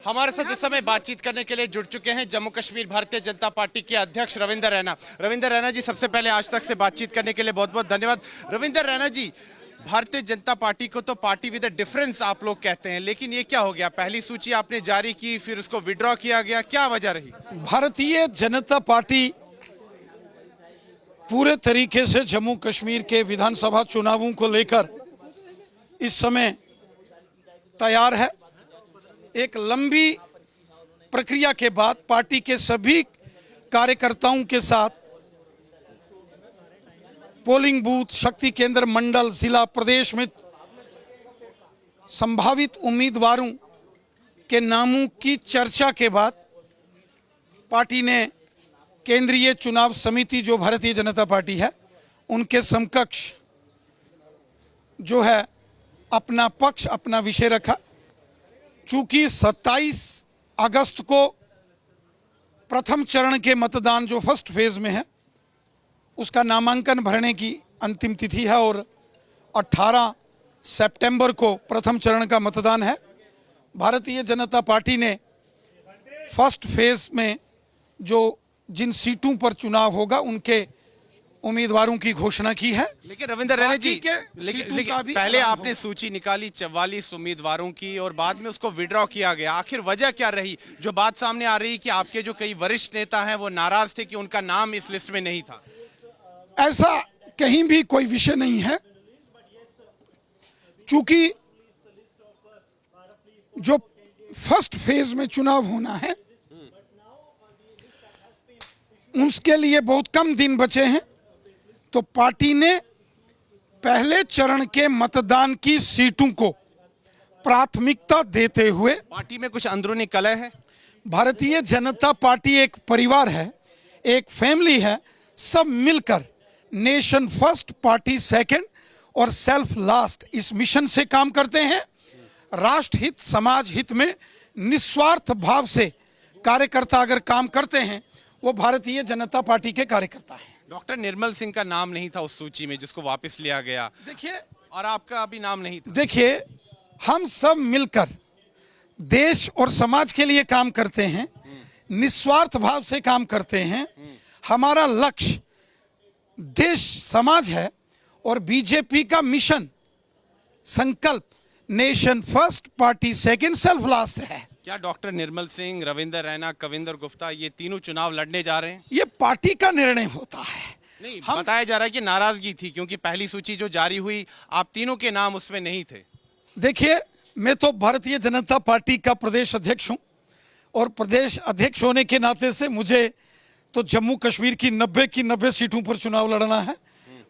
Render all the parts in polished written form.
हमारे साथ इस समय बातचीत करने के लिए जुड़ चुके हैं जम्मू कश्मीर भारतीय जनता पार्टी के अध्यक्ष रविंदर रैना। रविंदर रैना जी, सबसे पहले आज तक से बातचीत करने के लिए बहुत बहुत धन्यवाद। रविंदर रैना जी, भारतीय जनता पार्टी को तो पार्टी विद अ डिफरेंस आप लोग कहते हैं, लेकिन ये क्या हो गया? पहली सूची आपने जारी की, फिर उसको विड्रॉ किया गया, क्या वजह रही? भारतीय जनता पार्टी पूरे तरीके से जम्मू कश्मीर के विधानसभा चुनावों को लेकर इस समय तैयार है। एक लंबी प्रक्रिया के बाद पार्टी के सभी कार्यकर्ताओं के साथ पोलिंग बूथ, शक्ति केंद्र, मंडल, जिला, प्रदेश में संभावित उम्मीदवारों के नामों की चर्चा के बाद पार्टी ने केंद्रीय चुनाव समिति जो भारतीय जनता पार्टी है उनके समकक्ष जो है अपना पक्ष, अपना विषय रखा। चूंकि 27 अगस्त को प्रथम चरण के मतदान जो फर्स्ट फेज में है उसका नामांकन भरने की अंतिम तिथि है और 18 सितंबर को प्रथम चरण का मतदान है। भारतीय जनता पार्टी ने फर्स्ट फेज में जो जिन सीटों पर चुनाव होगा उनके उम्मीदवारों की घोषणा की है। लेकिन रविंदर रैना जी, लेकिन पहले आपने सूची निकाली 44 उम्मीदवारों की और बाद में उसको विड्रॉ किया गया। आखिर वजह क्या रही? जो बात सामने आ रही कि आपके जो कई वरिष्ठ नेता हैं वो नाराज थे कि उनका नाम इस लिस्ट में नहीं था। ऐसा कहीं भी कोई विषय नहीं है, क्योंकि जो फर्स्ट फेज में चुनाव होना है उसके लिए बहुत कम दिन बचे हैं, तो पार्टी ने पहले चरण के मतदान की सीटों को प्राथमिकता देते हुए, पार्टी में कुछ अंदरूनी कलह है। भारतीय जनता पार्टी एक परिवार है, एक फैमिली है। सब मिलकर नेशन फर्स्ट, पार्टी सेकंड और सेल्फ लास्ट इस मिशन से काम करते हैं। राष्ट्र हित, समाज हित में निस्वार्थ भाव से कार्यकर्ता अगर काम करते हैं वो भारतीय जनता पार्टी के कार्यकर्ता हैं। डॉक्टर निर्मल सिंह का नाम नहीं था उस सूची में जिसको वापस लिया गया। देखिए, और आपका अभी नाम नहीं था। देखिए, हम सब मिलकर देश और समाज के लिए काम करते हैं, निस्वार्थ भाव से काम करते हैं। हमारा लक्ष्य देश समाज है और बीजेपी का मिशन, संकल्प nation first, party second, self last है। क्या डॉक्टर निर्मल सिंह, रविंदर रैना, कविंदर गुप्ता ये तीनों चुनाव लड़ने जा रहे हैं? ये पार्टी का निर्णय होता है। नहीं, बताया जा रहा है कि नाराजगी थी क्योंकि पहली सूची जो जारी हुई आप तीनों के नाम उसमें नहीं थे। देखिए, मैं तो भारतीय जनता पार्टी का प्रदेश अध्यक्ष हूं और प्रदेश अध्यक्ष होने के नाते से मुझे तो जम्मू कश्मीर की 90 सीटों पर चुनाव लड़ना है।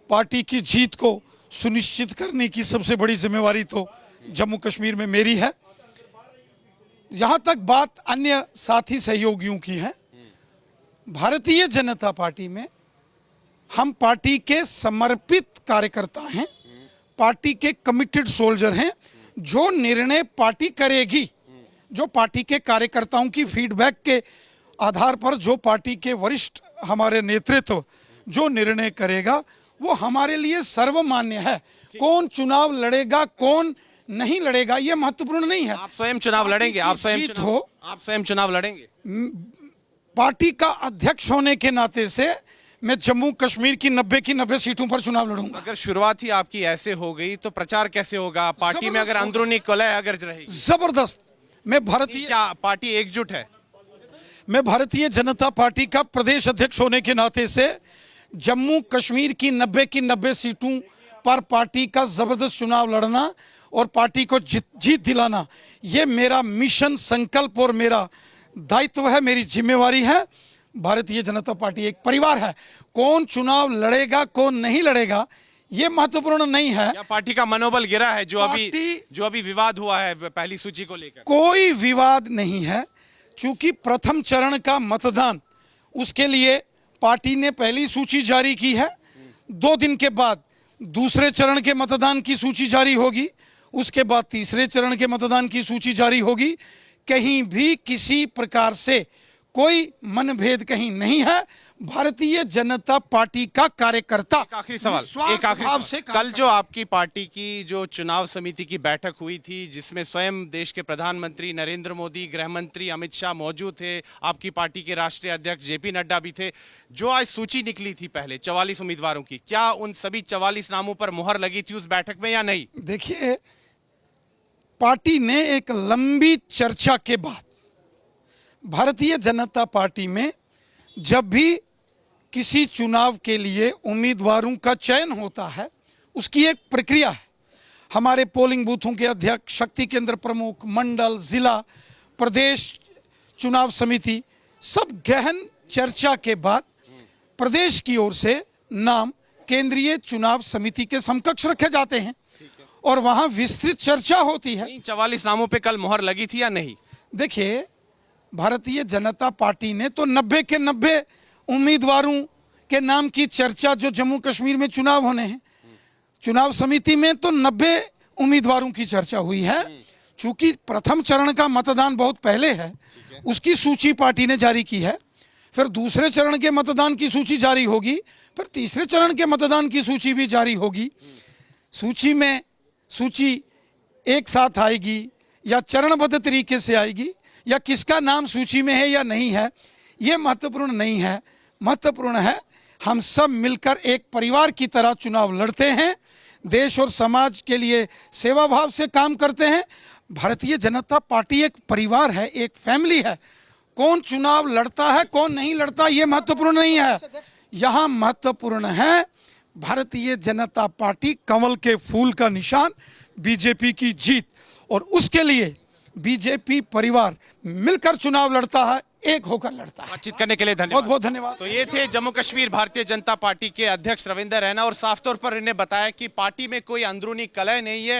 पार्टी की जीत को सुनिश्चित करने की सबसे बड़ी जिम्मेवारी तो जम्मू कश्मीर में मेरी है। जहां तक बात अन्य साथी सहयोगियों की है, भारतीय जनता पार्टी में हम पार्टी के समर्पित कार्यकर्ता हैं, पार्टी के कमिटेड सोल्जर हैं। जो निर्णय पार्टी करेगी, जो पार्टी के कार्यकर्ताओं की फीडबैक के आधार पर, जो पार्टी के वरिष्ठ हमारे नेतृत्व जो निर्णय करेगा वो हमारे लिए सर्वमान्य है। कौन चुनाव लड़ेगा, कौन नहीं लड़ेगा, ये महत्वपूर्ण नहीं है। आप स्वयं चुनाव लड़ेंगे? आप स्वयं चुनाव लड़ेंगे? पार्टी का अध्यक्ष होने के नाते से मैं जम्मू कश्मीर की 90 सीटों पर चुनाव लड़ूंगा। अगर शुरुआत ही आपकी ऐसे हो गई तो प्रचार कैसे होगा? पार्टी में अगर अंदरूनी कलह अगर रहेगी? जबरदस्त। क्या पार्टी एकजुट है? मैं भारतीय जनता पार्टी का प्रदेश अध्यक्ष होने के नाते से जम्मू कश्मीर की 90 सीटों पर पार्टी का जबरदस्त चुनाव लड़ना और पार्टी को जीत दिलाना, ये मेरा मिशन, संकल्प और मेरा दायित्व है, मेरी जिम्मेवारी है। भारतीय जनता पार्टी एक परिवार है। कौन चुनाव लड़ेगा, कौन नहीं लड़ेगा, ये महत्वपूर्ण नहीं है। या पार्टी का मनोबल गिरा है जो अभी विवाद हुआ है पहली सूची को लेकर? कोई विवाद नहीं है, क्योंकि प्रथम चरण का मतदान उसके लिए पार्टी ने पहली सूची जारी की है। 2 दिन के बाद दूसरे चरण के मतदान की सूची जारी होगी, उसके बाद तीसरे चरण के मतदान की सूची जारी होगी। कहीं भी किसी प्रकार से कोई मनभेद कहीं नहीं है। भारतीय जनता पार्टी का कार्यकर्ता एक आखिरी सवाल, निस्वार्थ एक आखिरी भाव सवाल। से काम कल जो आपकी पार्टी की जो चुनाव समिति की बैठक हुई थी, जिसमें स्वयं देश के प्रधानमंत्री नरेंद्र मोदी, गृह मंत्री अमित शाह मौजूद थे, आपकी पार्टी के राष्ट्रीय अध्यक्ष जेपी नड्डा भी थे, जो आज सूची निकली थी पहले 44 उम्मीदवारों की, क्या उन सभी 44 नामों पर मुहर लगी थी उस बैठक में या नहीं? देखिए, पार्टी ने एक लंबी चर्चा के बाद, भारतीय जनता पार्टी में जब भी किसी चुनाव के लिए उम्मीदवारों का चयन होता है, उसकी एक प्रक्रिया है। हमारे पोलिंग बूथों के अध्यक्ष, शक्ति केंद्र प्रमुख, मंडल, जिला, प्रदेश चुनाव समिति, सब गहन चर्चा के बाद प्रदेश की ओर से नाम केंद्रीय चुनाव समिति के समकक्ष रखे जाते हैं और वहां विस्तृत चर्चा होती है। 44 नामों पे कल मुहर लगी थी या नहीं? देखिए, भारतीय जनता पार्टी ने तो 90 के 90 उम्मीदवारों के नाम की चर्चा, जो जम्मू कश्मीर में चुनाव होने हैं, चुनाव समिति में तो 90 उम्मीदवारों की चर्चा हुई है। चूंकि प्रथम चरण का मतदान बहुत पहले है, उसकी सूची पार्टी ने जारी की है। फिर दूसरे चरण के मतदान की सूची जारी होगी, फिर तीसरे चरण के मतदान की सूची भी जारी होगी। सूची एक साथ आएगी या चरणबद्ध तरीके से आएगी, या किसका नाम सूची में है या नहीं है, ये महत्वपूर्ण नहीं है। महत्वपूर्ण है हम सब मिलकर एक परिवार की तरह चुनाव लड़ते हैं, देश और समाज के लिए सेवा भाव से काम करते हैं। भारतीय जनता पार्टी एक परिवार है, एक फैमिली है। कौन चुनाव लड़ता है, कौन नहीं लड़ता, ये महत्वपूर्ण नहीं है। यहाँ महत्वपूर्ण है भारतीय जनता पार्टी कमल के फूल का निशान, बीजेपी की जीत, और उसके लिए बीजेपी परिवार मिलकर चुनाव लड़ता है, एक होकर लड़ता है। बातचीत करने के लिए धन्यवाद। बहुत बहुत धन्यवाद। तो ये थे जम्मू कश्मीर भारतीय जनता पार्टी के अध्यक्ष रविंदर रैना, और साफ तौर पर इन्हें बताया कि पार्टी में कोई अंदरूनी कलह नहीं है।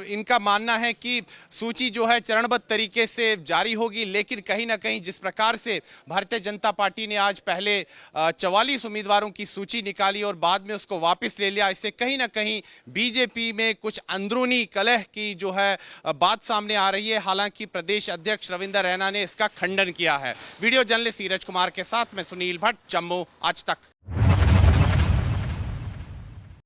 इनका मानना है कि सूची जो है चरणबद्ध तरीके से जारी होगी, लेकिन कहीं ना कहीं जिस प्रकार से भारतीय जनता पार्टी ने आज पहले 44 उम्मीदवारों की सूची निकाली और बाद में उसको वापस ले लिया, इससे कहीं ना कहीं बीजेपी में कुछ अंदरूनी कलह की जो है बात सामने आ रही है। हालांकि प्रदेश अध्यक्ष रविंदर रैना ने इसका खंडन किया है। वीडियो जर्नलिस्ट नीरज कुमार के साथ मैं सुनील भट्ट, जम्मू आज तक।